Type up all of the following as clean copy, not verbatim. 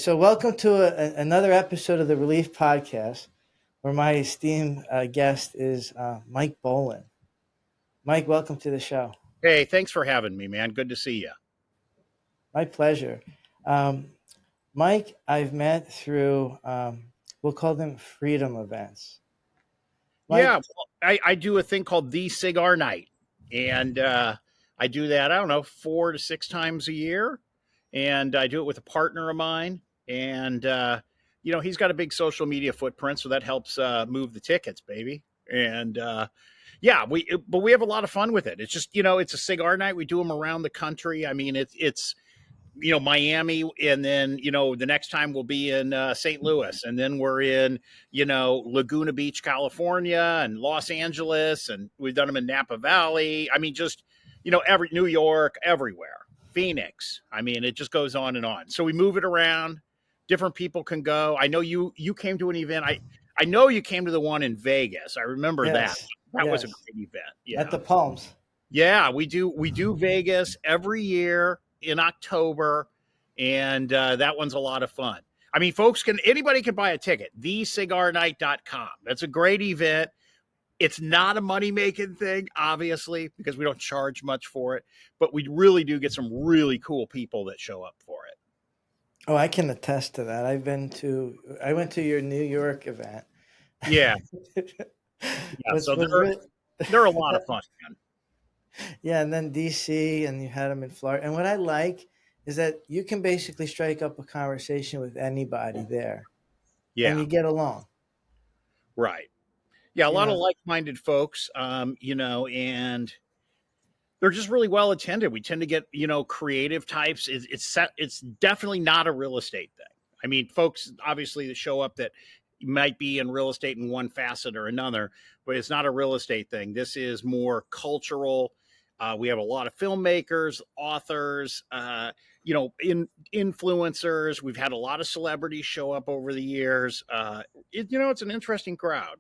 So, welcome to another episode of the Relief Podcast, where my esteemed guest is Mike Bolen. Mike, welcome to the show. Hey, thanks for having me, man. Good to see you. My pleasure. Um, Mike, I've met through, we'll call them freedom events. Yeah, Mike, well, I do a thing called the Cigar Night, and I do that, I don't know, 4 to 6 times a year, and I do it with a partner of mine, and he's got a big social media footprint, so that helps move the tickets, baby. And yeah, but we have a lot of fun with it. It's just it's a cigar night. We do them around the country. I mean, it's Miami, and then the next time we'll be in St. Louis, and then we're in Laguna Beach, California, and Los Angeles, and we've done them in Napa Valley. I mean, just every New York, everywhere, Phoenix. I mean, it just goes on and on. So we move it around. Different people can go. I know you came to an event. I know you came to the one in Vegas. I remember that. yes, That was a yes, great event. Yeah. at the Palms. Yeah, we do Vegas every year in October, and that one's a lot of fun. I mean, anybody can buy a ticket, thecigarnight.com. That's a great event. It's not a money-making thing, obviously, because we don't charge much for it, but we really do get some really cool people that show up for it. Oh, I can attest to that. I went to your New York event. Yeah, yeah. was So was they're really, they're a lot of fun, man. Yeah, and then DC, and you had them in Florida. And what I like is that you can basically strike up a conversation with anybody there, and Yeah, you get along. right. Yeah, a You lot of know, like-minded folks, and they're just really well attended. We tend to get creative types. It's definitely not a real estate thing. I mean, folks obviously that show up that might be in real estate in one facet or another, but it's not a real estate thing. This is more cultural. We have a lot of filmmakers, authors, influencers. We've had a lot of celebrities show up over the years. It's an interesting crowd.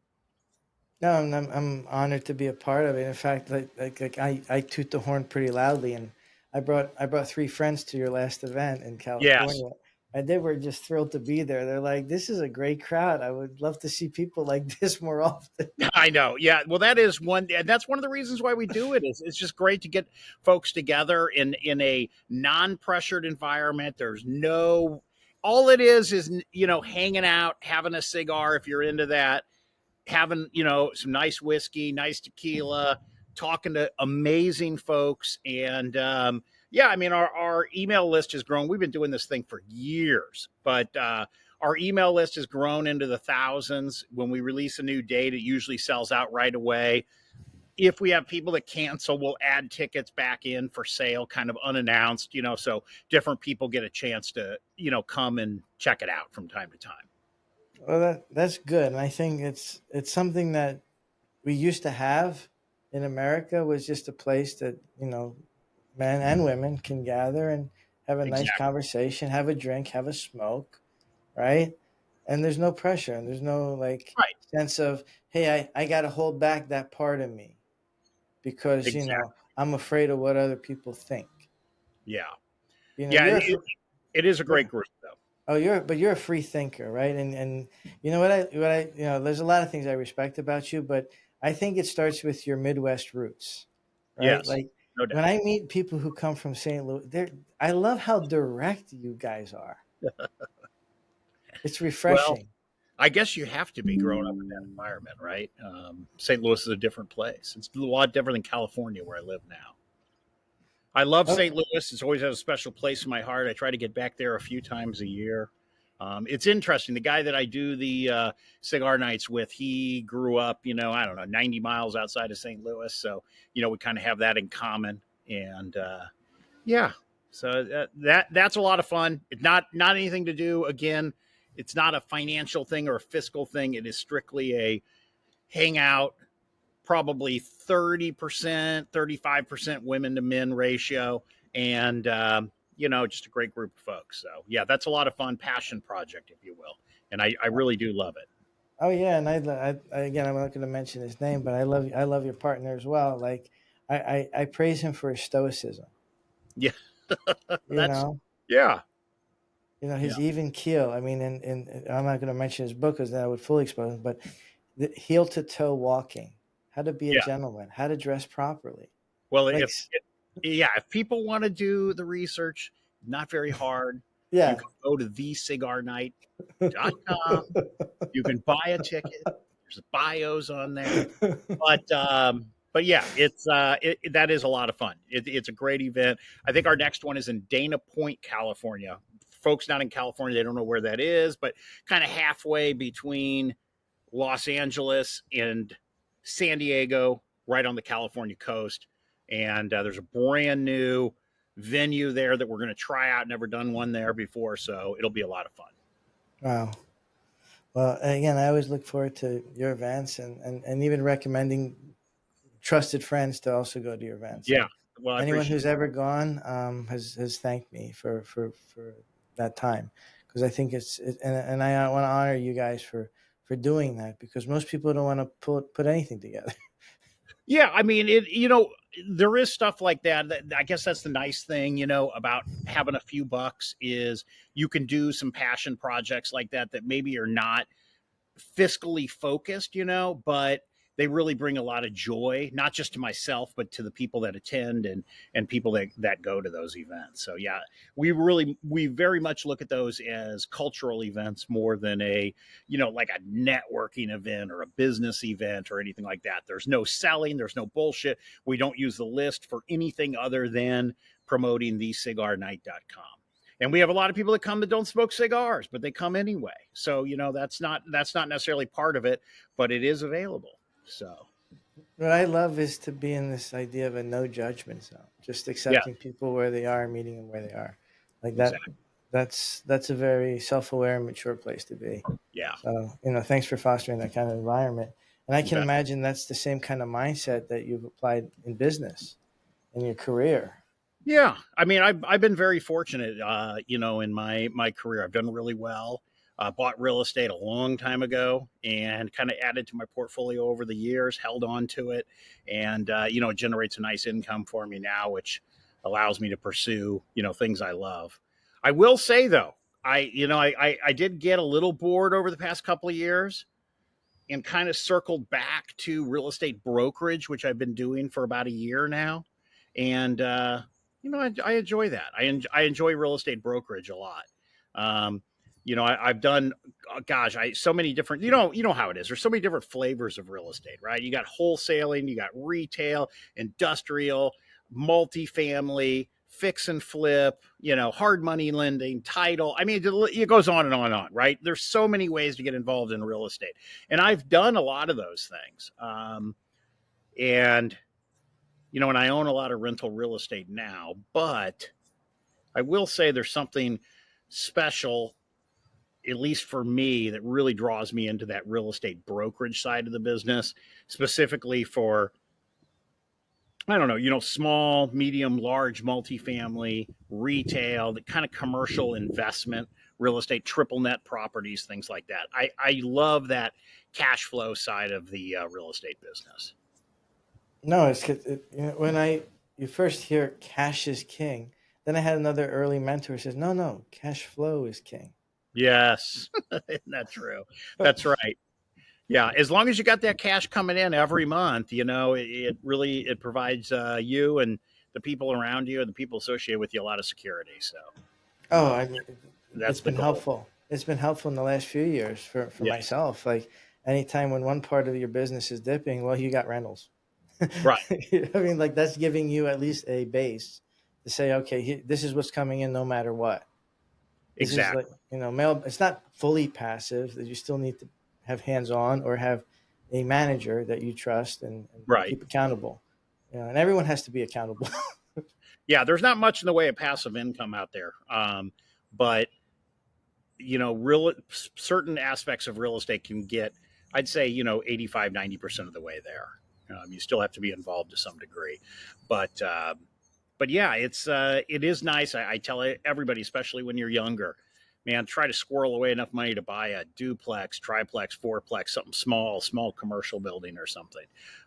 no, I'm honored to be a part of it. In fact, I toot the horn pretty loudly, and I brought three friends to your last event in Yes. California, and they were just thrilled to be there. They're like, "This is a great crowd. I would love to see people like this more often." I know. Yeah. Well, that is one, and that's one of the reasons why we do it. Is it's just great to get folks together in a non-pressured environment. There's no, all it is hanging out, having a cigar if you're into that, having some nice whiskey, nice tequila, talking to amazing folks, and yeah, I mean our email list has grown. We've been doing this thing for years, but our email list has grown into the thousands. When we release a new date, it usually sells out right away. If we have people that cancel, we'll add tickets back in for sale, kind of unannounced, so different people get a chance to come and check it out from time to time. Well, that's good, and I think it's something that we used to have in America, was just a place that men and women can gather and have a nice Exactly. conversation, have a drink, have a smoke, right? And there's no pressure, and there's no like Right. sense of, hey, I got to hold back that part of me because Exactly. I'm afraid of what other people think. Yeah. Yeah. You're a It is a yeah. great group, though. Oh, you're a free thinker, right? And you know what I there's a lot of things I respect about you, but I think it starts with your Midwest roots, right? Yes, Like no when doubt. I meet people who come from St. Louis, I love how direct you guys are. It's Well, refreshing. I guess you have to be growing up in that environment, right? St. Louis is a different place. It's a lot different than California, where I live now. I love Oh, St. Louis. It's always had a special place in my heart. I try to get back there a few times a year. It's interesting. The guy that I do the cigar nights with, he grew up, I don't know, 90 miles outside of St. Louis. So, we kind of have that in common. And yeah, so that's a lot of fun. It's not anything to do. Again, it's not a financial thing or a fiscal thing. It is strictly a hangout. Probably 30%, 35% women to men ratio, and just a great group of folks. So yeah, that's a lot of fun. Passion project, if you will, and I really do love it. oh yeah, and again, I'm not going to mention his name, but I love your partner as well. Like I praise him for his stoicism. Yeah, You that's know, yeah. Yeah. his even keel. I mean, and I'm not going to mention his book because then I would fully expose him. But the heel to toe walking, how to be a Yeah. gentleman, how to dress properly. Well, Like, if people want to do the research, not very hard. You yeah. can go to thecigarnight.com. You can buy a ticket. There's bios on there. But yeah, that is a lot of fun. It's a great event. I think our next one is in Dana Point, California. Folks not in California, they don't know where that is, but kind of halfway between Los Angeles and San Diego, right on the California coast. And there's a brand new venue there that we're going to try out. Never done one there before, so it'll be a lot of fun. Wow. Well, again, I always look forward to your events, and even recommending trusted friends to also go to your events. Yeah, And well, I anyone appreciate who's it. ever gone has thanked me for that time, because I think and I want to honor you guys for doing that, because most people don't want to put anything together. Yeah, I mean, there is stuff like that. I guess that's the nice thing, about having a few bucks is you can do some passion projects like that maybe are not fiscally focused, but they really bring a lot of joy, not just to myself, but to the people that attend and people that go to those events. So yeah, we very much look at those as cultural events more than like a networking event or a business event or anything like that. There's no selling, there's no bullshit. We don't use the list for anything other than promoting thecigarnight.com. And we have a lot of people that come that don't smoke cigars, but they come anyway. So that's not necessarily part of it, but it is available. So What I love is to be in this idea of a no judgment zone, just yeah, accepting people where they are and meeting them where they are. Like that. exactly. That's a very self-aware and mature place to be. Yeah, So, thanks for fostering that kind of environment. And I you can bet. imagine that's the same kind of mindset that you've applied in business, in your career. Yeah, I mean, I've been very fortunate, in my career. I've done really well. Bought real estate a long time ago and kind of added to my portfolio over the years. Held on to it, and it generates a nice income for me now, which allows me to pursue things I love. I will say though, I did get a little bored over the past couple of years and kind of circled back to real estate brokerage, which I've been doing for about a year now. And, I enjoy that. I enjoy real estate brokerage a lot. Um, I've done, gosh, so many different, how it is. There's so many different flavors of real estate, right? You got wholesaling, you got retail, industrial, multifamily, fix and flip, hard money lending, title. I mean, it goes on and on and on, right? There's so many ways to get involved in real estate. And I've done a lot of those things. And, and I own a lot of rental real estate now, but I will say there's something special, at least for me, that really draws me into that real estate brokerage side of the business, specifically for, I don't know, small, medium, large multifamily, retail, the kind of commercial investment, real estate, triple net properties, things like that. I love that cash flow side of the real estate business. No, it's 'cause when you first hear cash is king, then I had another early mentor who says, no, no, cash flow is king. Yes, isn't that true? That's right. Yeah, as long as you got that cash coming in every month, it really it provides you and the people around you and the people associated with you a lot of security. So Oh, um, I mean, it's that's the been goal. helpful. It's been helpful in the last few years for Yes, myself. Like, anytime when one part of your business is dipping, well, you got rentals. right, I mean, like, that's giving you at least a base to say, okay, this is what's coming in no matter what. This is like, exactly, mail. It's not fully passive. That you still need to have hands on or have a manager that you trust and right. keep accountable. And everyone has to be accountable. Yeah, there's not much in the way of passive income out there, but real certain aspects of real estate can get, I'd say, 85-90% of the way there. You still have to be involved to some degree, but yeah, it is nice. I tell everybody, especially when you're younger, man, try to squirrel away enough money to buy a duplex, triplex, fourplex, something small commercial building or something.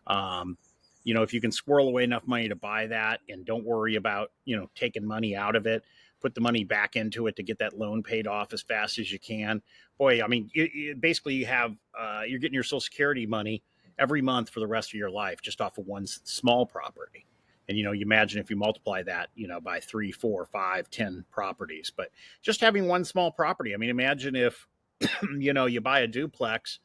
Um, if you can squirrel away enough money to buy that and don't worry about taking money out of it, put the money back into it to get that loan paid off as fast as you can. Boy, I mean, basically you have you're getting your Social Security money every month for the rest of your life just off of one small property. And you imagine if you multiply that, by 3, 4, 5, 10 properties. But just having one small property, I mean, imagine if you buy a duplex,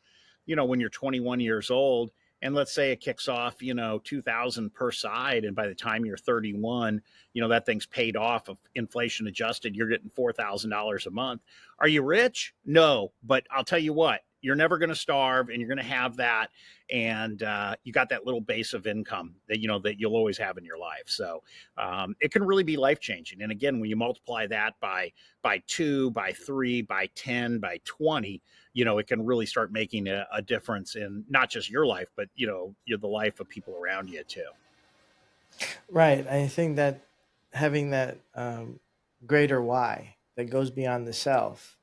when you're 21 years old, and let's say it kicks off, 2000 per side. And by the time you're 31, that thing's paid off of inflation adjusted. You're getting $4,000 a month. Are you rich? No, but I'll tell you what, you're never going to starve, and you're going to have that. And you got that little base of income that, that you'll always have in your life. So it can really be life changing. And again, when you multiply that by 2, by 3, by 10, by 20, it can really start making a difference in not just your life, but, the life of people around you too. Right. I think that having that greater why that goes beyond the self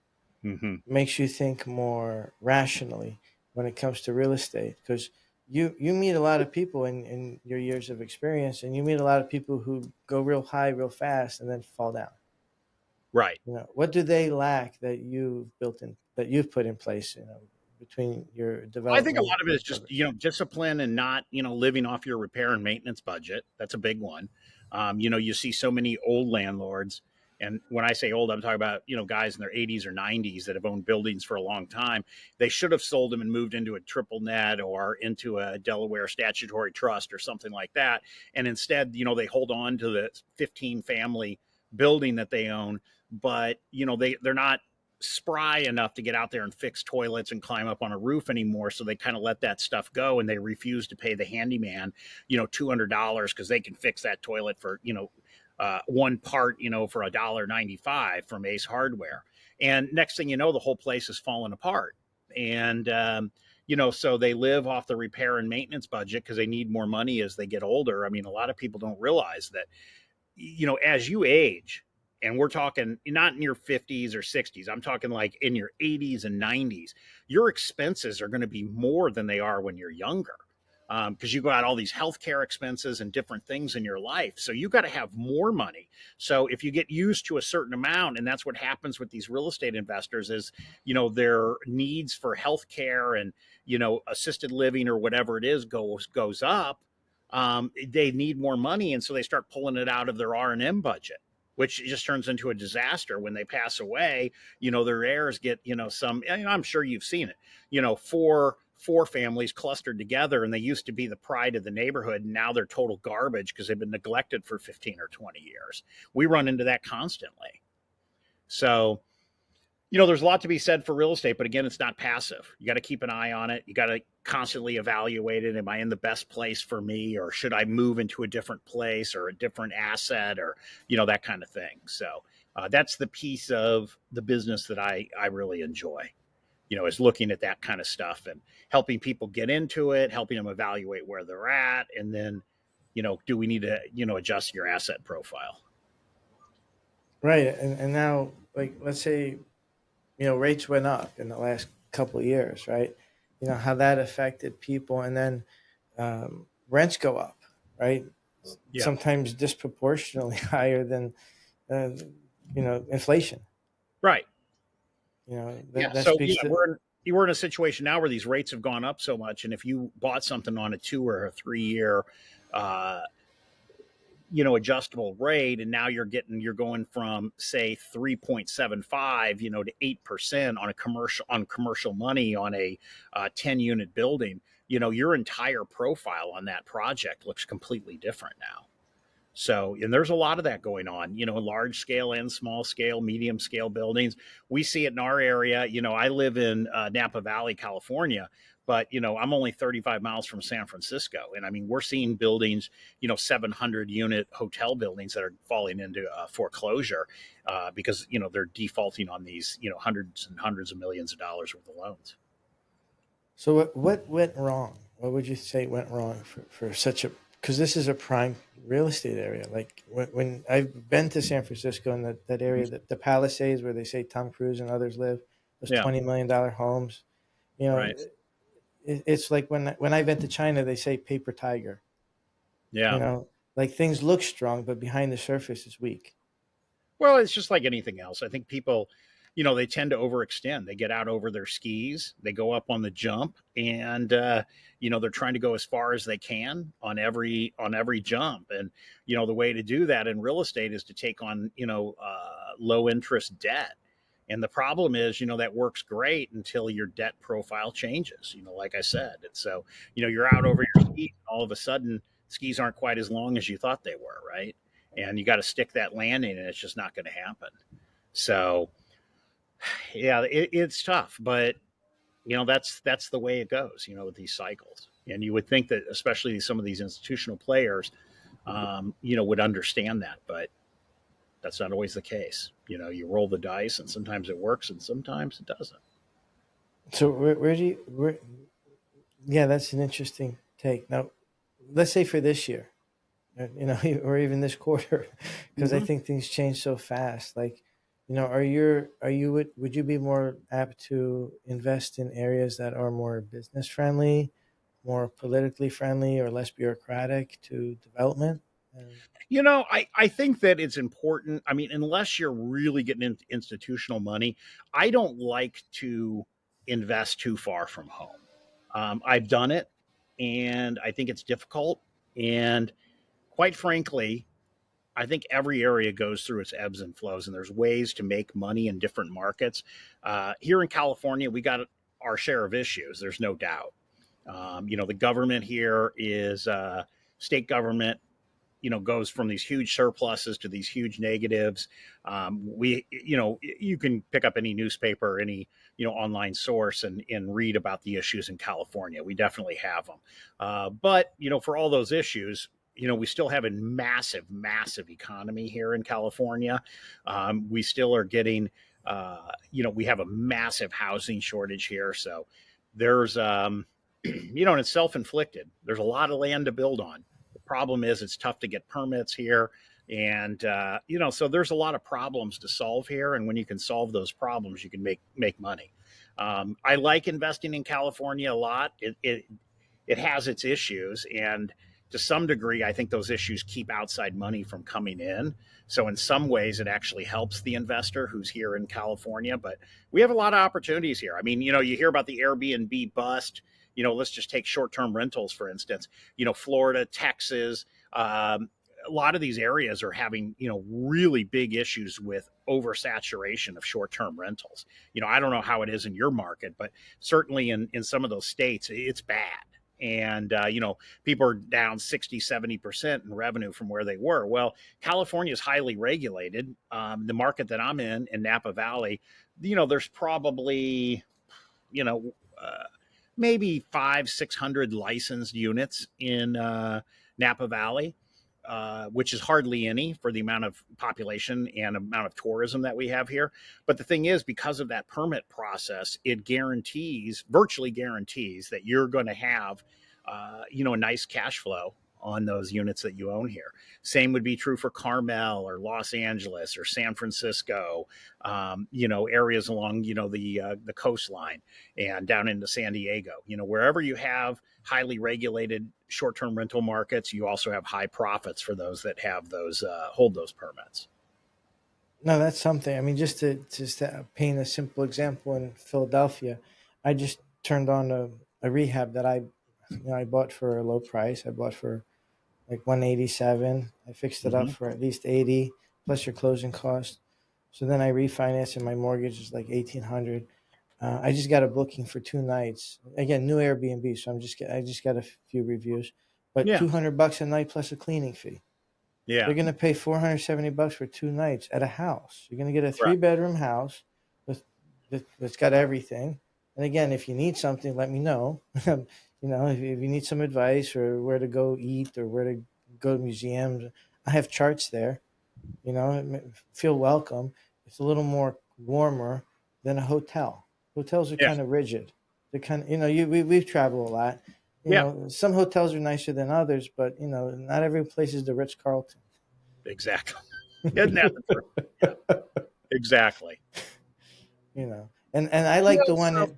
Mm-hmm. makes you think more rationally when it comes to real estate, because you meet a lot of people in your years of experience, and you meet a lot of people who go real high real fast and then fall down. Right. What do they lack that you've put in place, between your I think a development lot of it is of just, it? discipline and not, living off your repair and maintenance budget. That's a big one. You see so many old landlords. And when I say old, I'm talking about, guys in their 80s or 90s that have owned buildings for a long time. They should have sold them and moved into a triple net or into a Delaware statutory trust or something like that. And instead, they hold on to the 15 family building that they own, but, they're not spry enough to get out there and fix toilets and climb up on a roof anymore. So they kind of let that stuff go, and they refuse to pay the handyman, $200 because they can fix that toilet for, one part, for $1.95 from Ace Hardware. And next thing you know, the whole place is falling apart. And, so they live off the repair and maintenance budget because they need more money as they get older. I mean, a lot of people don't realize that, as you age, and we're talking not in your 50s or 60s, I'm talking like in your 80s and 90s, your expenses are going to be more than they are when you're younger. Because you got all these healthcare expenses and different things in your life. So you got to have more money. So if you get used to a certain amount, and that's what happens with these real estate investors is, their needs for healthcare and, assisted living or whatever it is goes up. They need more money. And so they start pulling it out of their R&M budget, which just turns into a disaster when they pass away. Their heirs get, some, I'm sure you've seen it, four families clustered together, and they used to be the pride of the neighborhood. And now they're total garbage because they've been neglected for 15 or 20 years. We run into that constantly. So, there's a lot to be said for real estate, but again, it's not passive. You got to keep an eye on it. You got to constantly evaluate it. Am I in the best place for me, or should I move into a different place or a different asset, or, that kind of thing. So that's the piece of the business that I really enjoy, is looking at that kind of stuff and helping people get into it, helping them evaluate where they're at. And then, do we need to, adjust your asset profile? Right. And now, like, let's say, rates went up in the last couple of years, right? How that affected people, and then rents go up, right? Yeah. Sometimes disproportionately higher than uh, inflation. Right. That Yeah. that So speaks yeah, to. we're in a situation now where these rates have gone up so much, and if you bought something on a 2 or a 3 year, uh, adjustable rate, and now you're going from say 3.75, to 8% on a commercial money on a 10 unit building, your entire profile on that project looks completely different now. So, and there's a lot of that going on, large scale and small scale, medium scale buildings. We see it in our area. I live in Napa Valley, California, but, I'm only 35 miles from San Francisco. And I mean, we're seeing buildings, 700 unit hotel buildings that are falling into foreclosure because, they're defaulting on these, hundreds and hundreds of millions of dollars worth of loans. So what went wrong? What would you say went wrong for such a? Because this is a prime real estate area. Like when I've been to San Francisco, and that area, the Palisades where they say Tom Cruise and others live, those Yeah. $20 million homes. You know, Right. it's like when I've been to China, they say paper tiger. You Yeah. know, like things look strong, but behind the surface is weak. Well, it's just like anything else. I think people, they tend to overextend. They get out over their skis, they go up on the jump, and they're trying to go as far as they can on every jump. And the way to do that in real estate is to take on low interest debt. And the problem is, that works great until your debt profile changes. Like I said, and so you're out over your skis, and all of a sudden, skis aren't quite as long as you thought they were, right? And you got to stick that landing, and it's just not going to happen. So yeah, it's tough, but that's the way it goes. With these cycles, and you would think that especially some of these institutional players, would understand that, but that's not always the case. You roll the dice, and sometimes it works, and sometimes it doesn't. So where do you where? Yeah, that's an interesting take. Now, let's say for this year, or even this quarter, because I Mm-hmm. think things change so fast. Like, would you be more apt to invest in areas that are more business friendly, more politically friendly, or less bureaucratic to development? And I think that it's important. I mean, unless you're really getting into institutional money, I don't like to invest too far from home. I've done it, and I think it's difficult. And quite frankly, I think every area goes through its ebbs and flows, and there's ways to make money in different markets. Here in California, we got our share of issues. There's no doubt. The government here is state government, goes from these huge surpluses to these huge negatives. You can pick up any newspaper, any, online source and read about the issues in California. We definitely have them. But, for all those issues, we still have a massive, massive economy here in California. We still are getting, we have a massive housing shortage here. So there's, and it's self inflicted. There's a lot of land to build on. The problem is it's tough to get permits here. And, so there's a lot of problems to solve here. And when you can solve those problems, you can make money. I like investing in California a lot. It has its issues, and to some degree, I think those issues keep outside money from coming in. So in some ways, it actually helps the investor who's here in California. But we have a lot of opportunities here. I mean, you hear about the Airbnb bust. Let's just take short-term rentals, for instance. Florida, Texas, a lot of these areas are having, really big issues with oversaturation of short-term rentals. I don't know how it is in your market, but certainly in some of those states, it's bad. And, people are down 60, 70% in revenue from where they were. Well, California is highly regulated. The market that I'm in Napa Valley, there's probably, you know, uh, maybe 600 licensed units in Napa Valley, which is hardly any for the amount of population and amount of tourism that we have here. But the thing is, because of that permit process, it virtually guarantees that you're going to have, a nice cash flow on those units that you own here. Same would be true for Carmel or Los Angeles or San Francisco, areas along, the coastline and down into San Diego. Wherever you have highly regulated short-term rental markets, you also have high profits for those that have those hold those permits. no, that's something. I mean, just to paint a simple example, in Philadelphia, I just turned on a rehab that I bought for a low price. I bought for like 187. I fixed it up Mm-hmm. for at least 80 plus your closing cost. So then I refinanced, and my mortgage is like 1,800. I just got a booking for 2 nights. Again, new Airbnb, so I just got a few reviews, but Yeah, $200 a night plus a cleaning fee. yeah, They're gonna pay $470 for 2 nights at a house. You're gonna get a three correct. bedroom house with that's got everything. And again, if you need something, let me know. If you need some advice or where to go eat or where to go to museums, I have charts there. Feel welcome. It's a little more warmer than a hotel. Hotels are Yeah, kind of rigid. They're kind of, we've traveled a lot. yeah, Some hotels are nicer than others, but not every place is the Ritz Carlton. exactly. Isn't that the truth? Yeah, exactly. And I Yeah. like the one So, in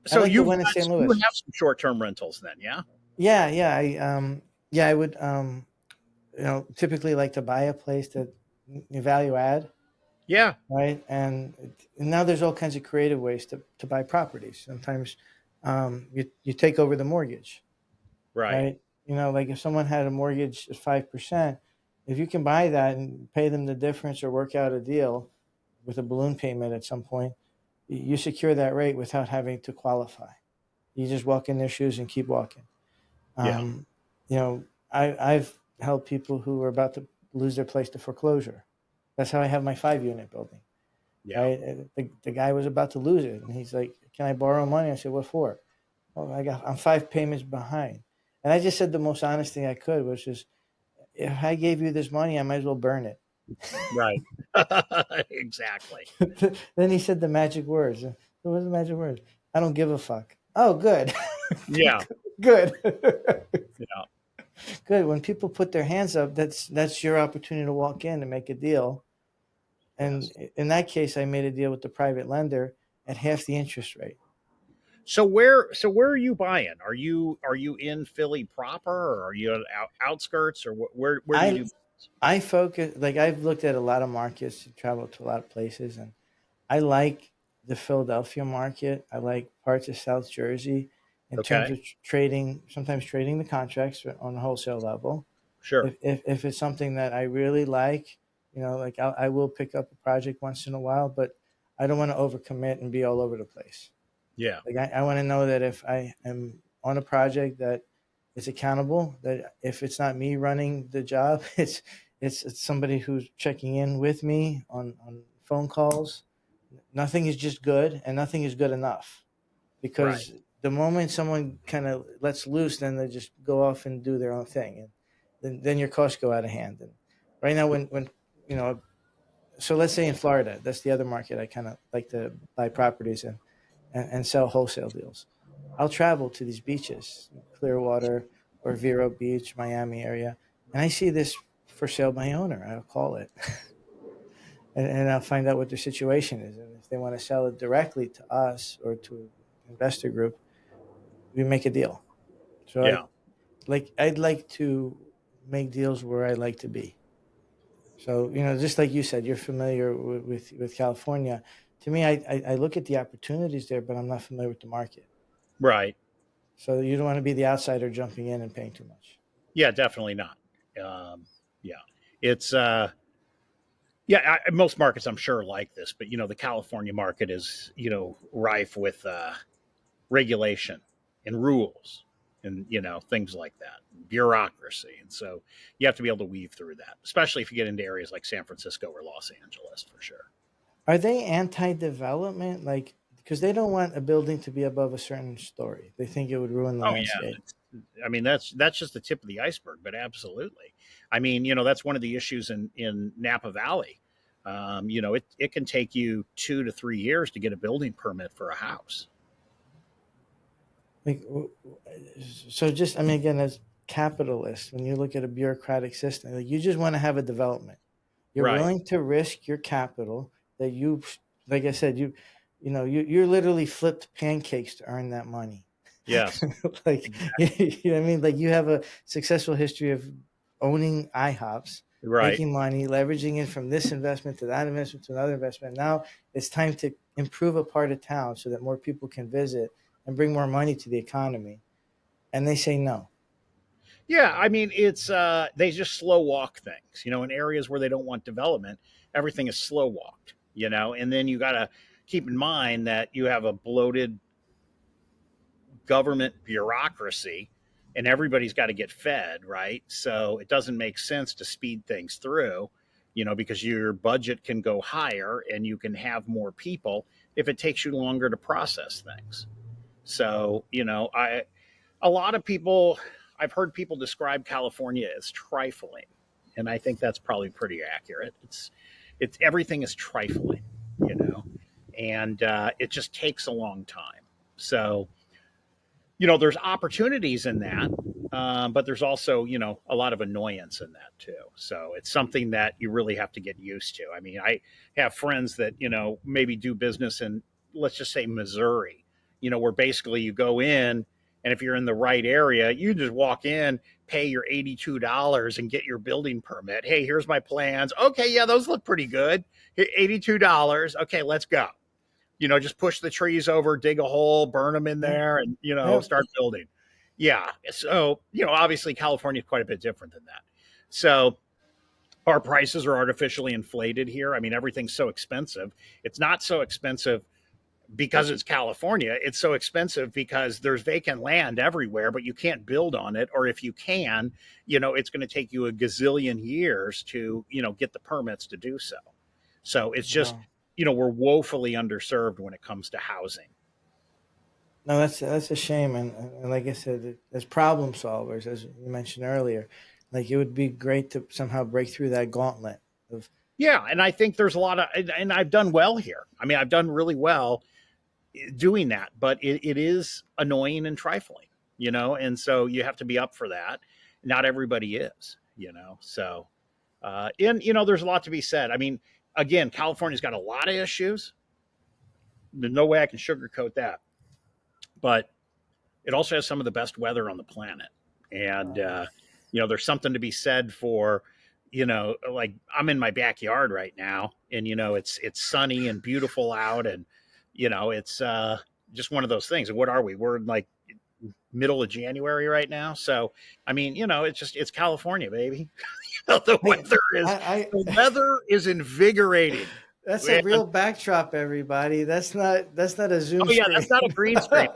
I so like the you've one in got St. you Louis. have some short-term rentals then, yeah? Yeah, I would typically like to buy a place that value add. Yeah. right? And now there's all kinds of creative ways to buy properties. Sometimes you take over the mortgage, Right. right? Like if someone had a mortgage at 5%, if you can buy that and pay them the difference or work out a deal with a balloon payment at some point, you secure that rate without having to qualify. You just walk in their shoes and keep walking. Yeah. Um, I've helped people who are about to lose their place to foreclosure. That's how I have my 5 unit building, Yeah. right? The guy was about to lose it, and he's like, "Can I borrow money?" I said, "What for?" "Well, I'm 5 payments behind." And I just said the most honest thing I could, which is, "If I gave you this money, I might as well burn it." Right. Exactly. Then he said the magic words. What was the magic words? "I don't give a fuck." Oh, good, Yeah. good, Yeah. good. When people put their hands up, that's your opportunity to walk in and make a deal. And Yes. in that case, I made a deal with the private lender at half the interest rate. So where are you buying? Are you in Philly proper, or are you outskirts, or where do you I do? I focus like I've looked at a lot of markets, traveled to a lot of places, and I like the Philadelphia market. I like parts of South Jersey in terms Okay. of trading, sometimes trading the contracts on a wholesale level. Sure. If it's something that I really like, like I will pick up a project once in a while, but I don't want to overcommit and be all over the place. Yeah. Like I want to know that if I am on a project that it's accountable, that if it's not me running the job, it's somebody who's checking in with me on phone calls. Nothing is just good and nothing is good enough, Right. because the moment someone kind of lets loose, then they just go off and do their own thing, and then your costs go out of hand. And right now, when you know, so let's say in Florida, that's the other market I kind of like to buy properties in and sell wholesale deals. I'll travel to these beaches, Clearwater or Vero Beach, Miami area, and I see this for sale by owner. I'll call it, and I'll find out what their situation is, and if they want to sell it directly to us or to an investor group, we make a deal. So Yeah. I'd like to make deals where I like to be. So just like you said, you're familiar with California. To me, I look at the opportunities there, but I'm not familiar with the market. Right. So you don't want to be the outsider jumping in and paying too much. Yeah. Definitely not. Um, yeah. It's yeah. Most markets, I'm sure, like this, but the California market is rife with regulation and rules and things like that, bureaucracy, and so you have to be able to weave through that, especially if you get into areas like San Francisco or Los Angeles, for sure. Are they anti-development? Like, because they don't want a building to be above a certain story. They think it would ruin the Oh yeah. landscape. I mean, that's just the tip of the iceberg, but absolutely. I mean, that's one of the issues in Napa Valley. It can take you 2 to 3 years to get a building permit for a house. Like, so just, I mean, again, as capitalists, when you look at a bureaucratic system, like you just want to have a development. You're Right. willing to risk your capital that like I said, you're literally flipped pancakes to earn that money. Yes. Like, Exactly. you know what I mean? Like you have a successful history of owning IHOPs, Right. making money, leveraging it from this investment to that investment to another investment. Now it's time to improve a part of town so that more people can visit and bring more money to the economy. And they say no. Yeah, I mean, it's they just slow walk things. In areas where they don't want development, everything is slow walked. And then you got to keep in mind that you have a bloated government bureaucracy, and everybody's got to get fed, right? So it doesn't make sense to speed things through, because your budget can go higher and you can have more people if it takes you longer to process things. So, a lot of people, I've heard people describe California as trifling, and I think that's probably pretty accurate. It's everything is trifling, you know, and it just takes a long time. So there's opportunities in that, but there's also a lot of annoyance in that too. So it's something that you really have to get used to. I mean, I have friends that maybe do business in, let's just say, Missouri, where basically you go in And if you're in the right area, you just walk in, pay your $82 and get your building permit. Hey, here's my plans. Okay, yeah, those look pretty good. $82. Okay, let's go. Just push the trees over, dig a hole, burn them in Yeah. there, and Yep. start building. Yeah. So, obviously California is quite a bit different than that. So our prices are artificially inflated here. I mean, everything's so expensive. It's not so expensive because it's California. It's so expensive because there's vacant land everywhere, but you can't build on it. Or if you can, it's going to take you a gazillion years to, get the permits to do so. So it's just, Wow. we're woefully underserved when it comes to housing. No, that's a shame, and like I said, as problem solvers, as you mentioned earlier, like it would be great to somehow break through that gauntlet of Yeah. And I think there's a lot of, and I've done well here. I mean, I've done really well doing that, but it is annoying and trifling, and so you have to be up for that. Not everybody is, so, and, there's a lot to be said. I mean, again, California's got a lot of issues. There's no way I can sugarcoat that, but it also has some of the best weather on the planet. And, there's something to be said for, like I'm in my backyard right now and, it's sunny and beautiful out. And, it's just one of those things. And what are we? We're in like middle of January right now. So, I mean, it's California, baby. the hey, weather is, I, the I weather is invigorating. that's a Man. real backdrop, everybody. That's not a Zoom Oh yeah, that's screen. not a green screen.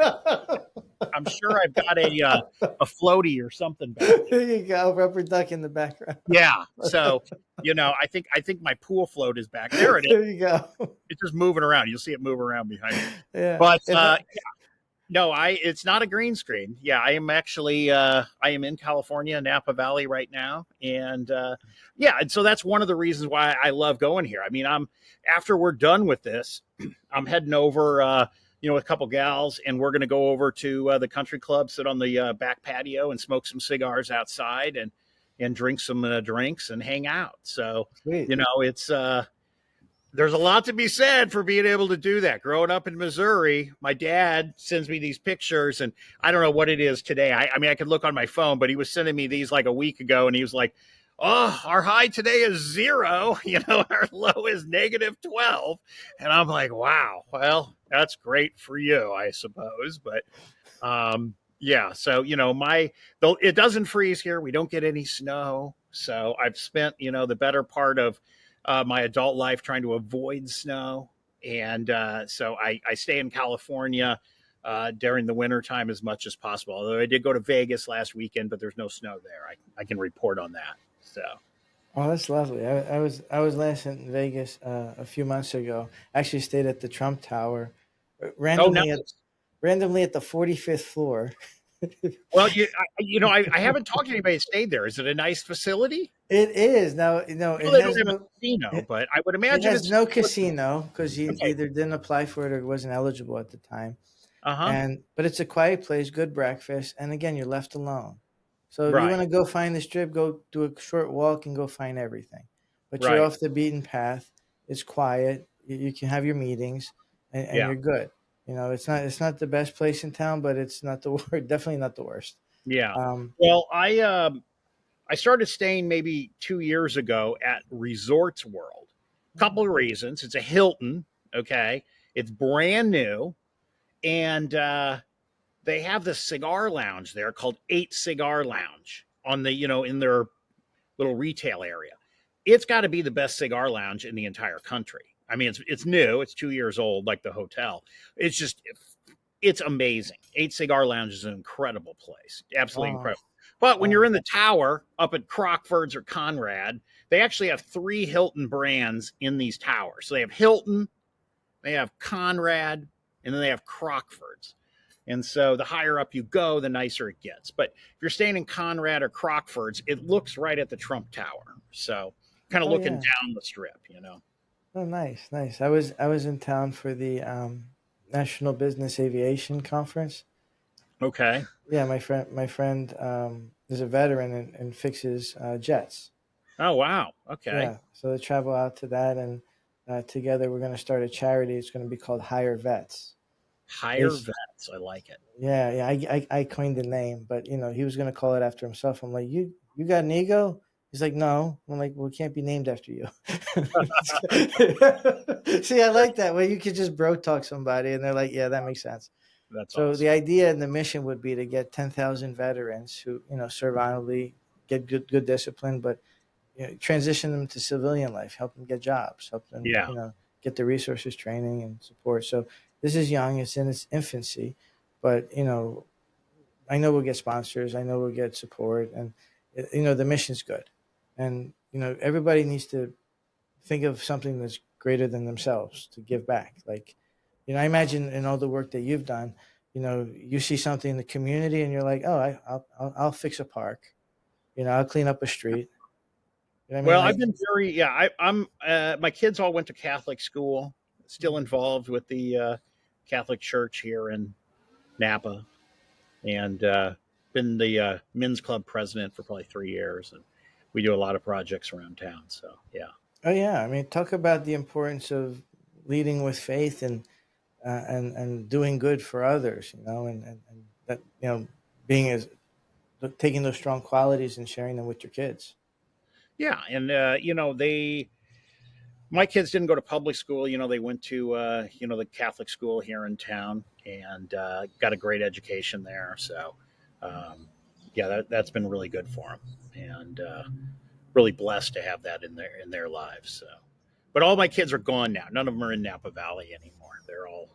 I'm sure I've got a floaty or something back there. There you go, rubber duck in the background. Yeah. So, I think my pool float is back. There it is. There you go. It's just moving around. You'll see it move around behind me. Yeah. But If I, no, it's not a green screen. Yeah, I am actually I am in California, Napa Valley right now. And yeah, and so that's one of the reasons why I love going here. I mean, after we're done with this, I'm heading over with a couple gals, and we're going to go over to the country club, sit on the back patio and smoke some cigars outside and drink some drinks and hang out. So, sweet. it's there's a lot to be said for being able to do that. Growing up in Missouri, my dad sends me these pictures, and I don't know what it is today. I mean, I could look on my phone, but he was sending me these like a week ago, and he was like, "Oh, our high today is 0. Our low is -12." And I'm like, "Wow, well, that's great for you, I suppose." But yeah, so though it doesn't freeze here. We don't get any snow, so I've spent the better part of my adult life trying to avoid snow. And so I stay in California during the winter time as much as possible. Although I did go to Vegas last weekend, but there's no snow there. I can report on that. So, Oh, that's lovely. I was last in Vegas a few months ago. Actually, stayed at the Trump Tower, oh, randomly at nice. the 45th floor. Well, I haven't talked to anybody that stayed there. Is it a nice facility? It is now. No, Well, it they don't has have a no. casino, It, but I would it imagine has it's no casino because you okay. either didn't apply for it or wasn't eligible at the time. Uh huh. But it's a quiet place, good breakfast, and again, you're left alone. So if you want Right. to go find the strip, go do a short walk and go find everything. But you're Right. off the beaten path. It's quiet. You can have your meetings, and Yeah. you're good. It's not the best place in town, but it's not the worst. Definitely not the worst. Yeah. Um, Well, I started staying maybe 2 years ago at Resorts World. Couple of reasons. It's a Hilton. Okay. It's brand new. And they have this cigar lounge there called 8 Cigar Lounge on in their little retail area. It's got to be the best cigar lounge in the entire country. I mean, it's new. It's 2 years old, like the hotel. It's just, it's amazing. 8 Cigar Lounge is an incredible place. Absolutely oh, incredible. But when you're oh, in the tower up at Crockford's or Conrad, they actually have 3 Hilton brands in these towers. So they have Hilton, they have Conrad, and then they have Crockford's. And so the higher up you go, the nicer it gets. But if you're staying in Conrad or Crockford's, it looks right at the Trump Tower. So kind of oh looking yeah. down the strip. Oh, nice, nice. I was in town for the National Business Aviation Conference. Okay. Yeah, my friend is a veteran and fixes jets. Oh, wow. Okay. Yeah, so they travel out to that, and together we're going to start a charity. It's going to be called Hire Vets. Higher It's, vets. I like it. yeah, I coined the name, but he was going to call it after himself. I'm like, you got an ego? He's like, no. I'm like, well, it can't be named after you. See, I like that way. You could just bro talk somebody, and they're like, yeah, that makes sense. That's So awesome. the idea and the mission would be to get 10,000 veterans who serve honorably, get good discipline, but transition them to civilian life, help them get jobs, help them Yeah. get the resources, training, and support. So this is young; it's in its infancy, but I know we'll get sponsors, I know we'll get support, and the mission's good, and everybody needs to think of something that's greater than themselves to give back. Like, I imagine in all the work that you've done, you see something in the community, and you're like, oh, I'll fix a park, I'll clean up a street. You know what I mean? Well, I've Like, been very, yeah, I'm, my kids all went to Catholic school, still involved with the Catholic Church here in Napa, and been the men's club president for probably 3 years. And we do a lot of projects around town. So, yeah. oh yeah, I mean, talk about the importance of leading with faith and doing good for others, and that being as taking those strong qualities and sharing them with your kids. Yeah. And, my kids didn't go to public school. They went to, the Catholic school here in town and got a great education there. So, um, yeah, that's been really good for them. And, really blessed to have that in their lives. So, but all my kids are gone now. None of them are in Napa Valley anymore. They're all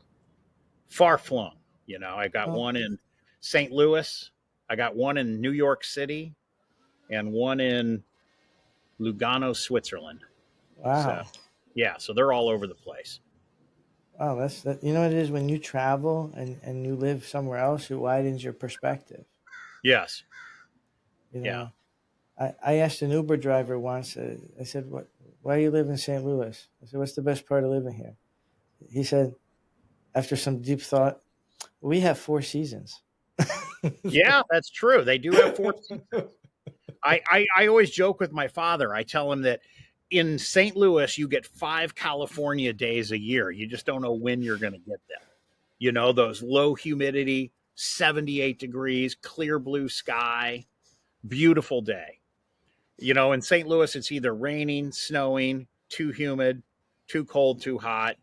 far flung. I got Oh, one in St. Louis, I got one in New York City, and one in Lugano, Switzerland. So, wow. yeah, so they're all over the place. Wow, that's that. You know what it is when you travel and you live somewhere else, it widens your perspective. Yes. You Yeah. know, I asked an Uber driver once. I said, "What? Why do you live in St. Louis?" I said, "What's the best part of living here?" He said, after some deep thought, "We have four seasons." Yeah, that's true. They do have four seasons. I always joke with my father. I tell him that in St. Louis, you get 5 California days a year. You just don't know when you're going to get them. Those low humidity, 78 degrees, clear blue sky, beautiful day. In St. Louis, it's either raining, snowing, too humid, too cold, too hot,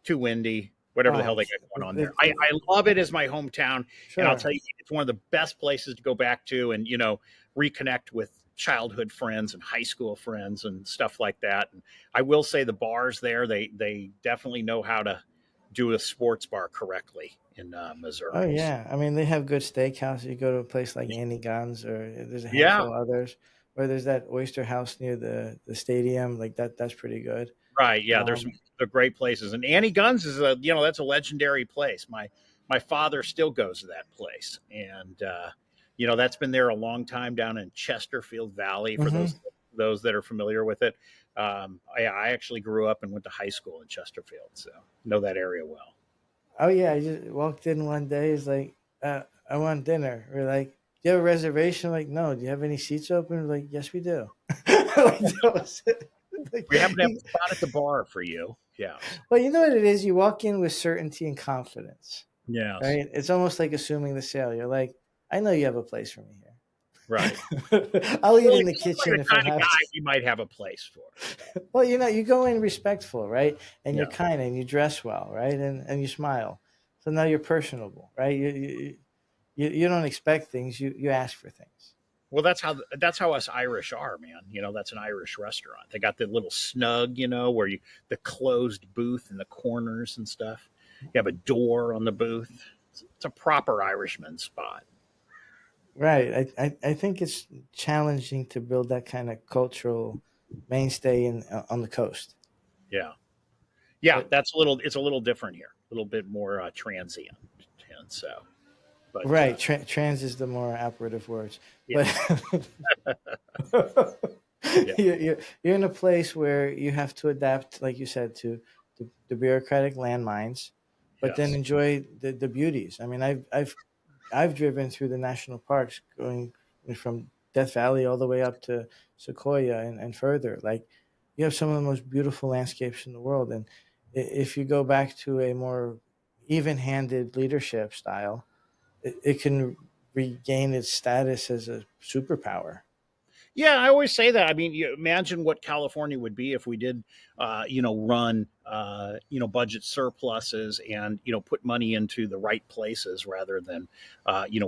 too windy, whatever the hell Oh, they got going on there. it, I love it as my hometown. And I'll sure. tell you, it's one of the best places to go back to and, reconnect with childhood friends and high school friends and stuff like that. And I will say the bars there, they definitely know how to do a sports bar correctly in Oh Missouri. yeah, I mean they have good steakhouse. You go to a place like Annie Gunn's, or there's a Yeah, handful of others, or there's that Oyster House near the stadium. Like that, that's pretty good. right. Yeah, there's some Um, the great places. And Annie Gunn's is that's a legendary place. My father still goes to that place. And that's been there a long time down in Chesterfield Valley for mhm. those that are familiar with it. I actually grew up and went to high school in Chesterfield, so know that area well. Oh yeah, I just walked in one day. It's like, I want dinner. We're like, do you have a reservation? Like, no. Do you have any seats open? We're like, yes, we do. Like, that was it. Like, We happen to have a spot at the bar for you. Yes. well, you know what it is. You walk in with certainty and confidence, Yes. right? It's almost like assuming the sale. You're like, I know you have a place for me here. Right. I'll eat Well, in you the seem like kitchen the if I kind of have guy to. we might have a place for. So, Well, you go in respectful, right? And you're yeah. kind and you dress well, right? And you smile. So now you're personable, right? You don't expect things. You ask for things. Well, that's how us Irish are, man. That's an Irish restaurant. They got the little snug, where the closed booth in the corners and stuff. You have a door on the booth. It's a proper Irishman spot. Right. I think it's challenging to build that kind of cultural mainstay on the coast. Yeah, yeah. But That's a little. It's a little different here. A little bit more transient, and so. But right, trans is the more operative words. yeah, But yeah, you're in a place where you have to adapt, like you said, to the bureaucratic landmines, but then yes, enjoy the beauties. I mean, I've driven through the national parks, going from Death Valley all the way up to Sequoia and further. Like, you have some of the most beautiful landscapes in the world. And if you go back to a more even-handed leadership style, it can regain its status as a superpower. Yeah, I always say that. I mean, you imagine what California would be if we did, run, budget surpluses and put money into the right places rather than,